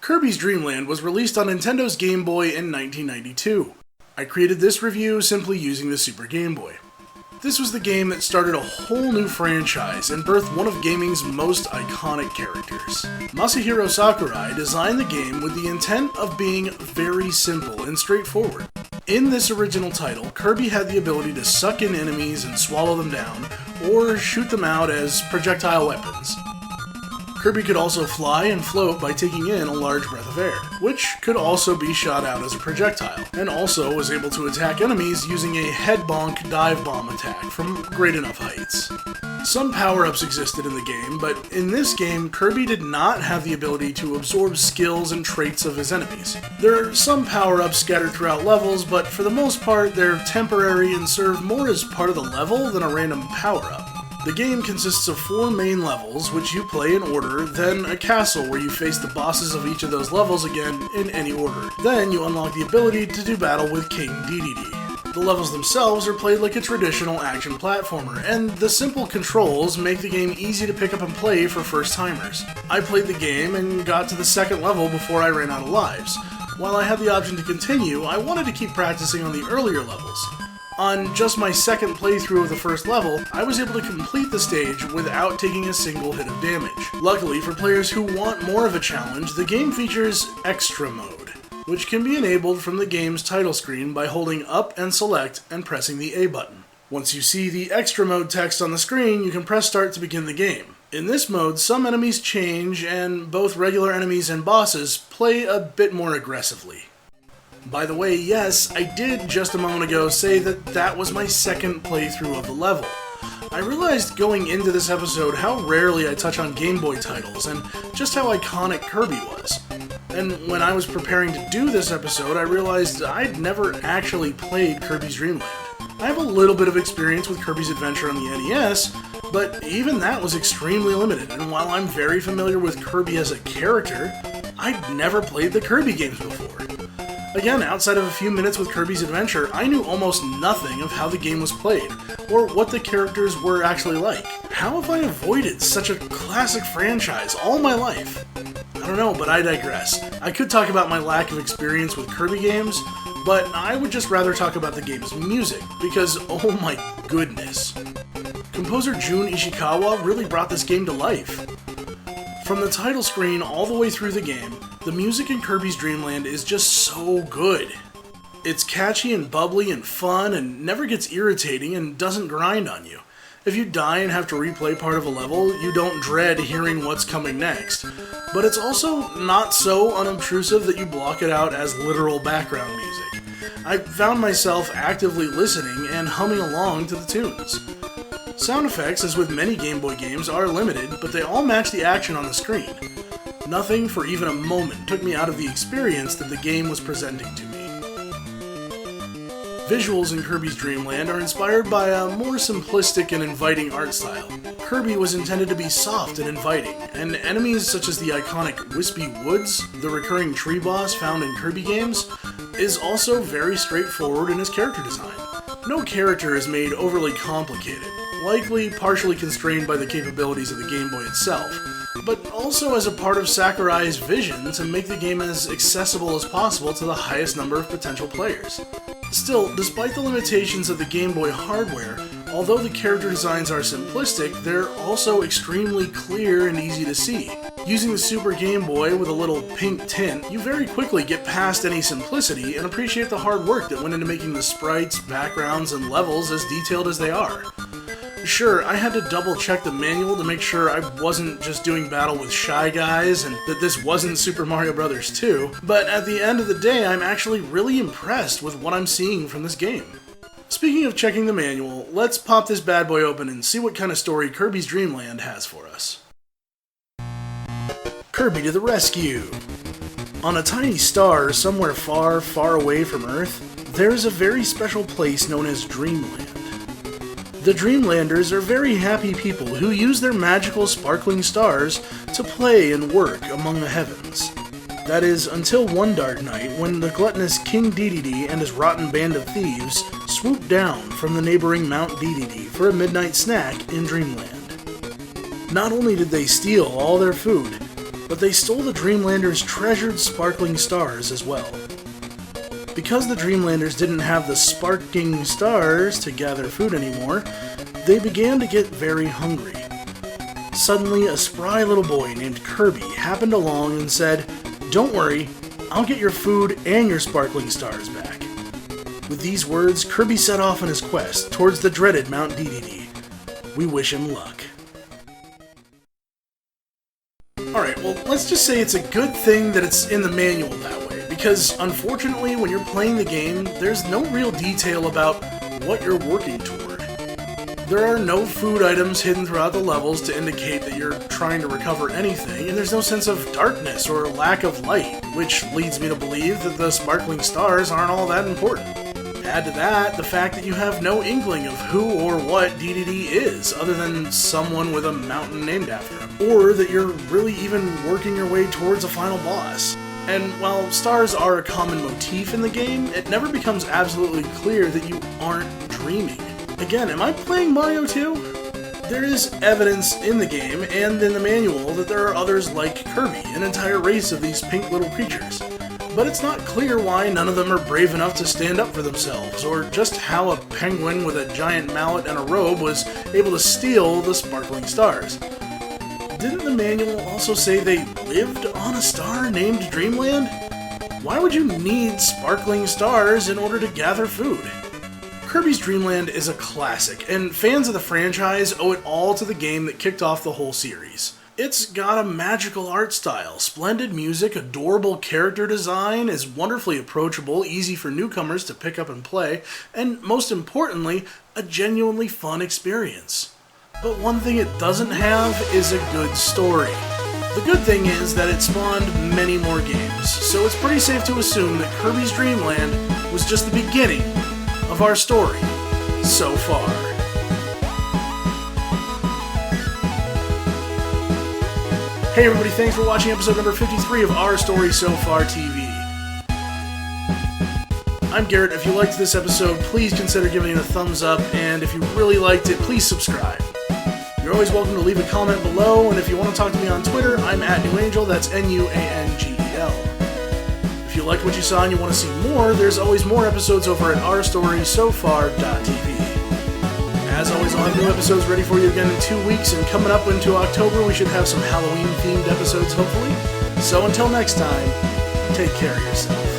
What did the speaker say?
Kirby's Dream Land was released on Nintendo's Game Boy in 1992. I created this review simply using the Super Game Boy. This was the game that started a whole new franchise and birthed one of gaming's most iconic characters. Masahiro Sakurai designed the game with the intent of being very simple and straightforward. In this original title, Kirby had the ability to suck in enemies and swallow them down, or shoot them out as projectile weapons. Kirby could also fly and float by taking in a large breath of air, which could also be shot out as a projectile, and also was able to attack enemies using a head bonk dive bomb attack from great enough heights. Some power-ups existed in the game, but in this game, Kirby did not have the ability to absorb skills and traits of his enemies. There are some power-ups scattered throughout levels, but for the most part, they're temporary and serve more as part of the level than a random power-up. The game consists of 4 main levels, which you play in order, then a castle where you face the bosses of each of those levels again in any order. Then you unlock the ability to do battle with King Dedede. The levels themselves are played like a traditional action platformer, and the simple controls make the game easy to pick up and play for first-timers. I played the game and got to the second level before I ran out of lives. While I had the option to continue, I wanted to keep practicing on the earlier levels. On just my second playthrough of the first level, I was able to complete the stage without taking a single hit of damage. Luckily, for players who want more of a challenge, the game features Extra Mode, which can be enabled from the game's title screen by holding up and select and pressing the A button. Once you see the Extra Mode text on the screen, you can press start to begin the game. In this mode, some enemies change, and both regular enemies and bosses play a bit more aggressively. By the way, yes, I did just a moment ago say that was my second playthrough of the level. I realized going into this episode how rarely I touch on Game Boy titles, and just how iconic Kirby was. And when I was preparing to do this episode, I realized I'd never actually played Kirby's Dream Land. I have a little bit of experience with Kirby's Adventure on the NES, but even that was extremely limited, and while I'm very familiar with Kirby as a character, I'd never played the Kirby games before. Again, outside of a few minutes with Kirby's Adventure, I knew almost nothing of how the game was played, or what the characters were actually like. How have I avoided such a classic franchise all my life? I don't know, but I digress. I could talk about my lack of experience with Kirby games, but I would just rather talk about the game's music, because oh my goodness. Composer Jun Ishikawa really brought this game to life. From the title screen all the way through the game, the music in Kirby's Dream Land is just so good. It's catchy and bubbly and fun and never gets irritating and doesn't grind on you. If you die and have to replay part of a level, you don't dread hearing what's coming next. But it's also not so unobtrusive that you block it out as literal background music. I found myself actively listening and humming along to the tunes. Sound effects, as with many Game Boy games, are limited, but they all match the action on the screen. Nothing for even a moment took me out of the experience that the game was presenting to me. Visuals in Kirby's Dream Land are inspired by a more simplistic and inviting art style. Kirby was intended to be soft and inviting, and enemies such as the iconic Wispy Woods, the recurring tree boss found in Kirby games, is also very straightforward in his character design. No character is made overly complicated, likely partially constrained by the capabilities of the Game Boy itself, but also as a part of Sakurai's vision to make the game as accessible as possible to the highest number of potential players. Still, despite the limitations of the Game Boy hardware, although the character designs are simplistic, they're also extremely clear and easy to see. Using the Super Game Boy with a little pink tint, you very quickly get past any simplicity and appreciate the hard work that went into making the sprites, backgrounds, and levels as detailed as they are. Sure, I had to double check the manual to make sure I wasn't just doing battle with Shy Guys and that this wasn't Super Mario Bros. 2, but at the end of the day, I'm actually really impressed with what I'm seeing from this game. Speaking of checking the manual, let's pop this bad boy open and see what kind of story Kirby's Dream Land has for us. Kirby to the rescue! On a tiny star somewhere far, far away from Earth, there is a very special place known as Dreamland. The Dreamlanders are very happy people who use their magical sparkling stars to play and work among the heavens. That is, until one dark night when the gluttonous King Dedede and his rotten band of thieves swoop down from the neighboring Mount Dedede for a midnight snack in Dreamland. Not only did they steal all their food, but they stole the Dreamlanders' treasured sparkling stars as well. Because the Dreamlanders didn't have the sparking stars to gather food anymore, they began to get very hungry. Suddenly, a spry little boy named Kirby happened along and said, "Don't worry, I'll get your food and your sparkling stars back." With these words, Kirby set off on his quest towards the dreaded Mount Dedede. We wish him luck. Alright, well, let's just say it's a good thing that it's in the manual that way, because unfortunately, when you're playing the game, there's no real detail about what you're working toward. There are no food items hidden throughout the levels to indicate that you're trying to recover anything, and there's no sense of darkness or lack of light, which leads me to believe that the sparkling stars aren't all that important. Add to that the fact that you have no inkling of who or what Dedede is, other than someone with a mountain named after him, or that you're really even working your way towards a final boss. And while stars are a common motif in the game, it never becomes absolutely clear that you aren't dreaming. Again, am I playing Mario 2? There is evidence in the game and in the manual that there are others like Kirby, an entire race of these pink little creatures. But it's not clear why none of them are brave enough to stand up for themselves, or just how a penguin with a giant mallet and a robe was able to steal the sparkling stars. Didn't the manual also say they lived on a star named Dreamland? Why would you need sparkling stars in order to gather food? Kirby's Dream Land is a classic, and fans of the franchise owe it all to the game that kicked off the whole series. It's got a magical art style, splendid music, adorable character design, is wonderfully approachable, easy for newcomers to pick up and play, and most importantly, a genuinely fun experience. But one thing it doesn't have is a good story. The good thing is that it spawned many more games, so it's pretty safe to assume that Kirby's Dream Land was just the beginning of our story so far. Hey everybody, thanks for watching episode number 53 of Our Story So Far TV. I'm Garrett. If you liked this episode, please consider giving it a thumbs up, and if you really liked it, please subscribe. You're always welcome to leave a comment below, and if you want to talk to me on Twitter, I'm @NewAngel, that's NUANGEL. If you liked what you saw and you want to see more, there's always more episodes over at ourstorysofar.tv. As always, I'll have new episodes ready for you again in 2 weeks, and coming up into October, we should have some Halloween-themed episodes, hopefully. So until next time, take care of yourself.